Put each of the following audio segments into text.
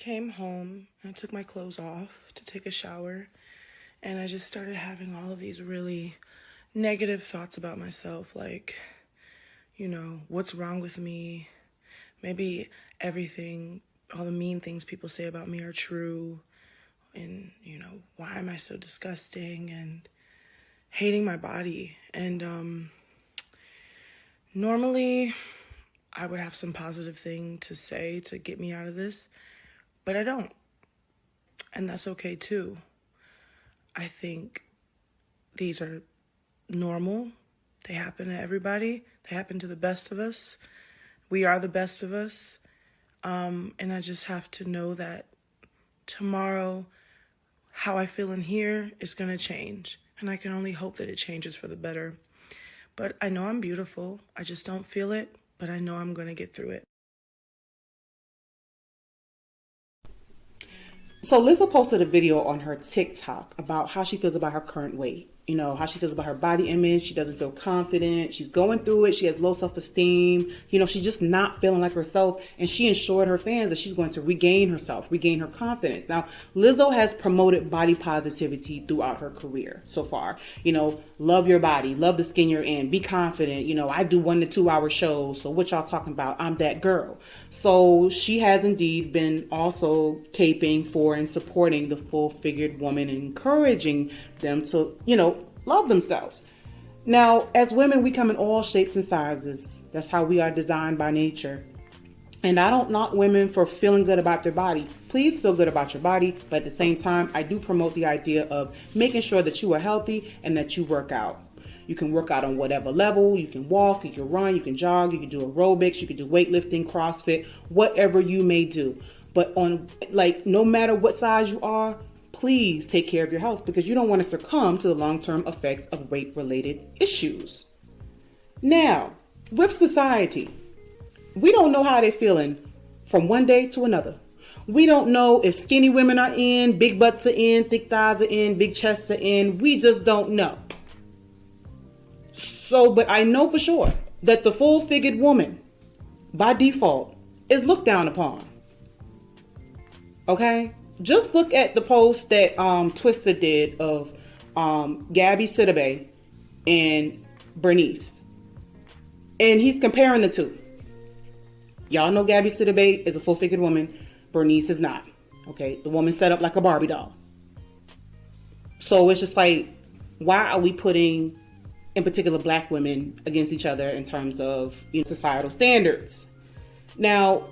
came home and I took my clothes off to take a shower, and I just started having all of these really negative thoughts about myself, like, what's wrong with me? Maybe everything, all the mean things people say about me are true, and, why am I so disgusting, and hating my body. And normally I would have some positive thing to say to get me out of this, but I don't. And that's okay too. I think these are normal. They happen to everybody. They happen to the best of us. We are the best of us. And I just have to know that tomorrow, how I feel in here is going to change. And I can only hope that it changes for the better. But I know I'm beautiful. I just don't feel it, but I know I'm going to get through it. So Lizzo posted a video on her TikTok about how she feels about her current weight. How she feels about her body image. She doesn't feel confident. She's going through it. She has low self-esteem. She's just not feeling like herself. And she assured her fans that she's going to regain herself, regain her confidence. Now, Lizzo has promoted body positivity throughout her career so far. Love your body, love the skin you're in, be confident. I do 1 to 2 hour shows. So what y'all talking about? I'm that girl. So she has indeed been also caping for and supporting the full-figured woman and encouraging them to, love themselves. Now, as women, we come in all shapes and sizes. That's how we are designed by nature. And I don't knock women for feeling good about their body. Please feel good about your body. But at the same time, I do promote the idea of making sure that you are healthy and that you work out. You can work out on whatever level. You can walk, you can run, you can jog, you can do aerobics, you can do weightlifting, CrossFit, whatever you may do. But no matter what size you are, please take care of your health, because you don't want to succumb to the long-term effects of weight-related issues. Now, with society, we don't know how they're feeling from one day to another. We don't know if skinny women are in, big butts are in, thick thighs are in, big chests are in. We just don't know. But I know for sure that the full-figured woman, by default, is looked down upon. Okay? Just look at the post that Twister did of Gabby Sidibe and Bernice. And he's comparing the two. Y'all know Gabby Sidibe is a full-figured woman. Bernice is not. Okay? The woman set up like a Barbie doll. So it's just like, why are we putting, in particular, black women against each other in terms of societal standards? Now,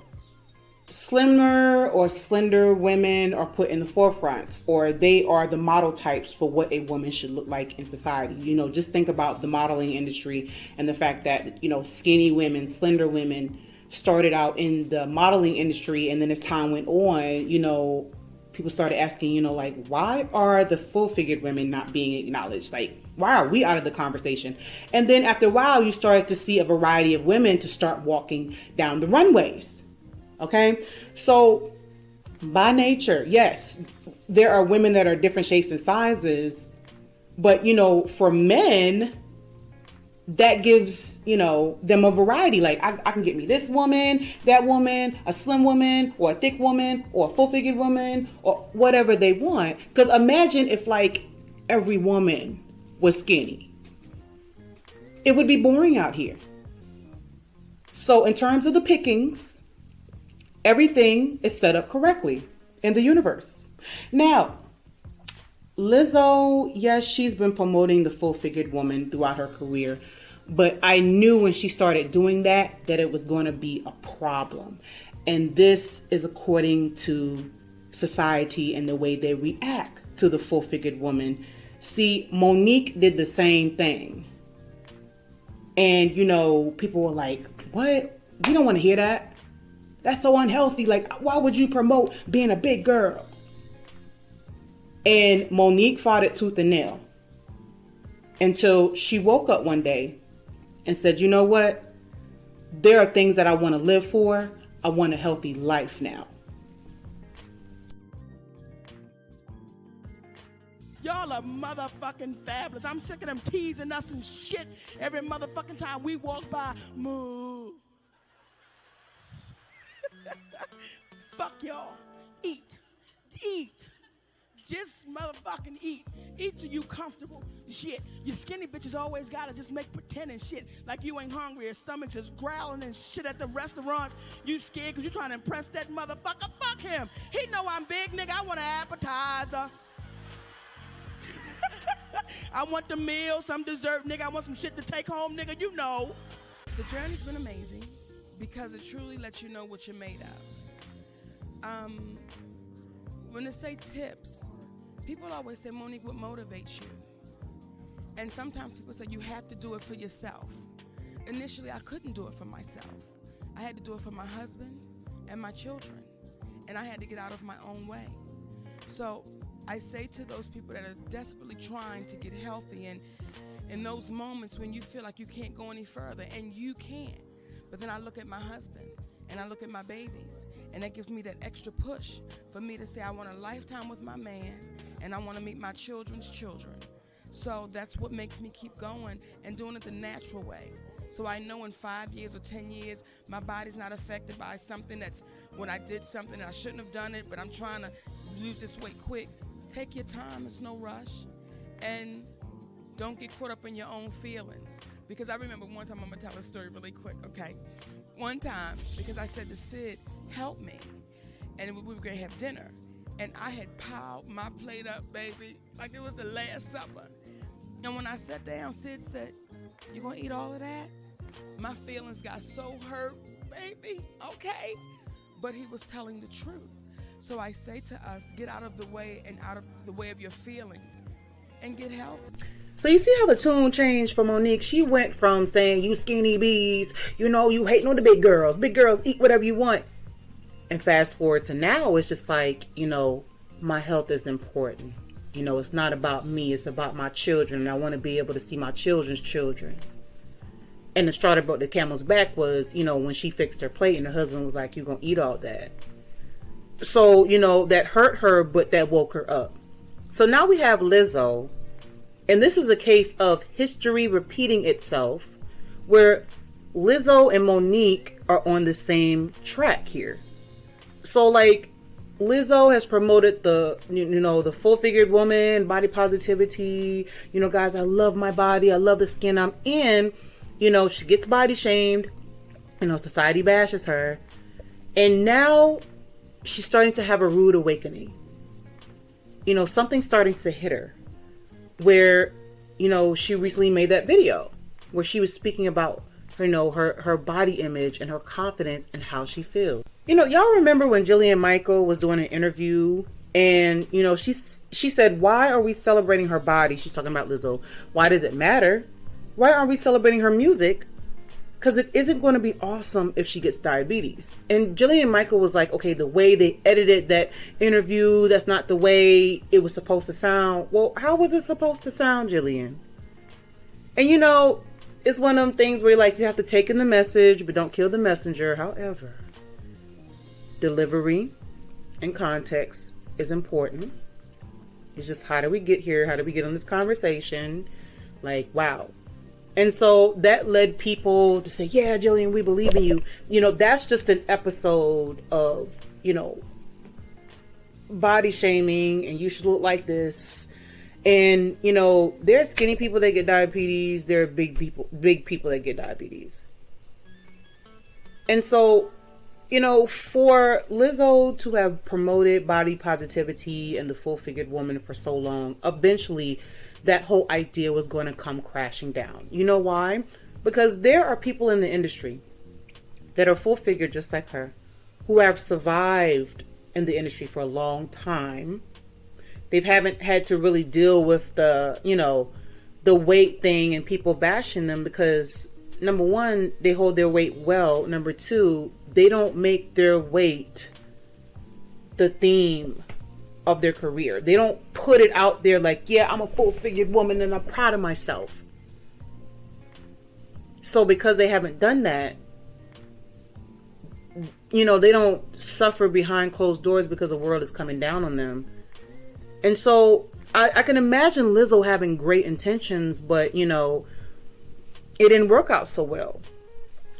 slimmer or slender women are put in the forefront, or they are the model types for what a woman should look like in society. Just think about the modeling industry and the fact that, skinny women, slender women started out in the modeling industry. And then as time went on, people started asking, why are the full-figured women not being acknowledged? Why are we out of the conversation? And then after a while, you started to see a variety of women to start walking down the runways. Okay, so by nature, yes, there are women that are different shapes and sizes, but for men, that gives them a variety. I can get me this woman, that woman, a slim woman, or a thick woman, or a full-figured woman, or whatever they want. Because imagine if every woman was skinny, it would be boring out here. So in terms of the pickings, everything is set up correctly in the universe. Now, Lizzo, yes, she's been promoting the full-figured woman throughout her career, but I knew when she started doing that it was going to be a problem. And this is according to society and the way they react to the full-figured woman. See, Monique did the same thing. And, people were like, what? You don't want to hear that? That's so unhealthy. Why would you promote being a big girl? And Monique fought it tooth and nail until she woke up one day and said, you know what? There are things that I want to live for. I want a healthy life now. Y'all are motherfucking fabulous. I'm sick of them teasing us and shit every motherfucking time we walk by. Moo. Fuck y'all. eat. Eat. Just motherfucking eat. Eat till you comfortable. Shit. You skinny bitches always gotta just make pretend and shit like you ain't hungry. Your stomach's just growling and shit at the restaurants. You scared because you trying to impress that motherfucker. Fuck him. He know I'm big, nigga. I want an appetizer. I want the meal, some dessert, nigga. I want some shit to take home, nigga. You know. The journey's been amazing because it truly lets you know what you're made of. When they say tips, people always say, Monique, what motivates you? And sometimes people say you have to do it for yourself. Initially, I couldn't do it for myself. I had to do it for my husband and my children. And I had to get out of my own way. So I say to those people that are desperately trying to get healthy, and in those moments when you feel like you can't go any further, and you can't, but then I look at my husband and I look at my babies, and that gives me that extra push for me to say I want a lifetime with my man, and I want to meet my children's children. So that's what makes me keep going and doing it the natural way. So I know in 5 years or 10 years, my body's not affected by something that's when I did something and I shouldn't have done it, but I'm trying to lose this weight quick. Take your time, it's no rush. And don't get caught up in your own feelings. Because I remember one time, I'm gonna tell a story really quick, okay? One time, because I said to Sid, help me. And we were gonna have dinner. And I had piled my plate up, baby, like it was the Last Supper. And when I sat down, Sid said, you gonna eat all of that? My feelings got so hurt, baby, okay? But he was telling the truth. So I say to us, get out of the way and out of the way of your feelings and get help. So you see how the tune changed for Monique? She went from saying, you skinny bees, you know, you hating on the big girls. Big girls, eat whatever you want. And fast forward to now, it's just like, you know, my health is important. You know, it's not about me, it's about my children. And I want to be able to see my children's children. And the straw that broke the camel's back was, you know, when she fixed her plate and her husband was like, you gonna eat all that. So, you know, that hurt her, but that woke her up. So now we have Lizzo. And this is a case of history repeating itself, where Lizzo and Monique are on the same track here. So, like, Lizzo has promoted the, you know, the full-figured woman, body positivity. You know, guys, I love my body. I love the skin I'm in. You know, she gets body shamed. You know, society bashes her. And now she's starting to have a rude awakening. You know, something's starting to hit her. Where, you know, she recently made that video where she was speaking about her, you know, her body image and her confidence and how she feels. You know, y'all remember when Jillian Michael was doing an interview and, you know, she said, why are we celebrating her body? She's talking about Lizzo. Why does it matter? Why aren't we celebrating her music? Because it isn't going to be awesome if she gets diabetes. And Jillian Michael was like, okay, the way they edited that interview, that's not the way it was supposed to sound. Well, how was it supposed to sound, Jillian? And you know, it's one of them things where like you have to take in the message, but don't kill the messenger. However, delivery and context is important. It's just, how do we get here? How do we get on this conversation? Like, wow. And so that led people to say, yeah, Jillian, we believe in you. You know, that's just an episode of, you know, body shaming and you should look like this. And, you know, there are skinny people that get diabetes. There are big people that get diabetes. And so, you know, for Lizzo to have promoted body positivity and the full-figured woman for so long, eventually that whole idea was going to come crashing down. You know why? Because there are people in the industry that are full figure just like her, who have survived in the industry for a long time. They haven't had to really deal with the, you know, the weight thing and people bashing them because, number one, they hold their weight well. Number two, they don't make their weight the theme of their career. They don't put it out there like, yeah, I'm a full-figured woman and I'm proud of myself. So because they haven't done that, you know, they don't suffer behind closed doors because the world is coming down on them. And so I can imagine Lizzo having great intentions, but, you know, it didn't work out so well.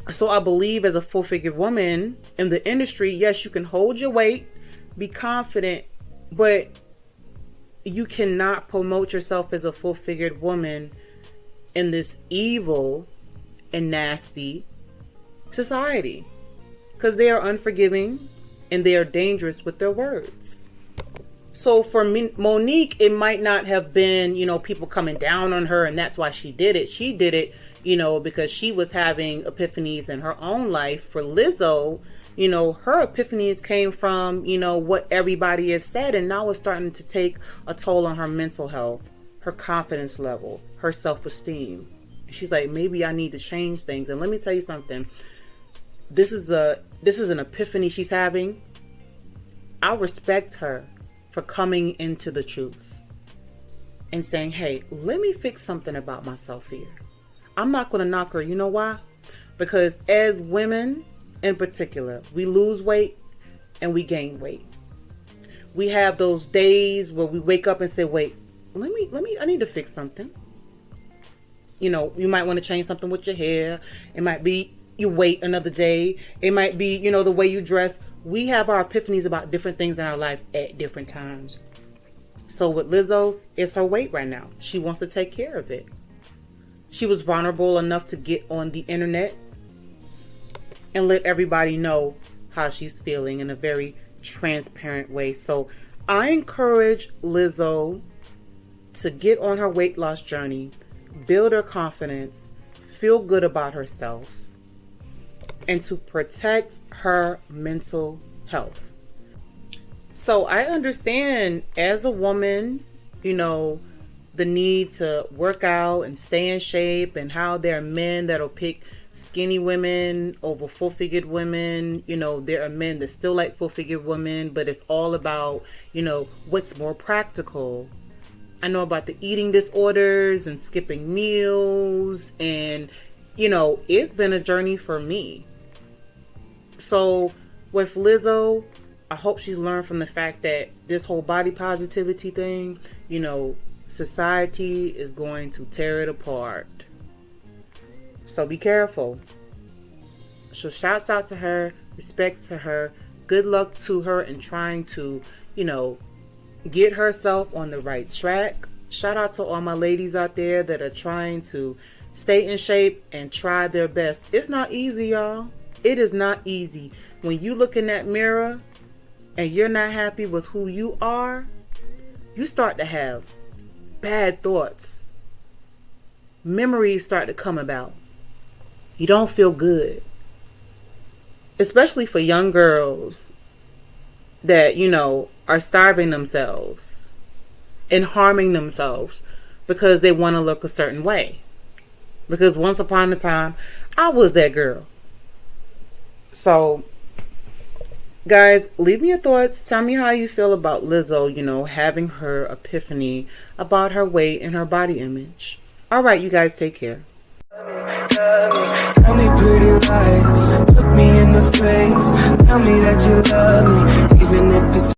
So I believe as a full-figured woman in the industry, yes, you can hold your weight. be confident, but you cannot promote yourself as a full-figured woman in this evil and nasty society, because they are unforgiving and they are dangerous with their words. So for Monique, it might not have been, people coming down on her and that's why she did it. She did it, because she was having epiphanies in her own life. For Lizzo, her epiphanies came from, what everybody has said, and now it's starting to take a toll on her mental health, her confidence level, her self-esteem. She's like, maybe I need to change things. And let me tell you something. This is an epiphany she's having. I respect her for coming into the truth and saying, hey, let me fix something about myself here. I'm not going to knock her. You know why? Because as women in particular, we lose weight and we gain weight. We have those days where we wake up and say, wait, I need to fix something. You might want to change something with your hair. It might be you wait another day. It might be, the way you dress. We have our epiphanies about different things in our life at different times. So with Lizzo, it's her weight right now. She wants to take care of it. She was vulnerable enough to get on the internet and let everybody know how she's feeling in a very transparent way. So I encourage Lizzo to get on her weight loss journey, build her confidence, feel good about herself, and to protect her mental health. So I understand as a woman, the need to work out and stay in shape, and how there are men that'll pick skinny women over full-figured women. There are men that still like full-figured women, but it's all about, what's more practical. I know about the eating disorders and skipping meals, and, it's been a journey for me. So with Lizzo, I hope she's learned from the fact that this whole body positivity thing, society is going to tear it apart. So be careful. So shouts out to her, respect to her, good luck to her in trying to, get herself on the right track. Shout out to all my ladies out there that are trying to stay in shape and try their best. It's not easy, y'all. It is not easy. When you look in that mirror and you're not happy with who you are, you start to have bad thoughts. Memories start to come about. You don't feel good. Especially for young girls that, are starving themselves and harming themselves because they want to look a certain way. Because once upon a time, I was that girl. So, guys, leave me your thoughts. Tell me how you feel about Lizzo, having her epiphany about her weight and her body image. All right, you guys, take care. Tell me pretty lies, look me in the face, tell me that you love me, even if it's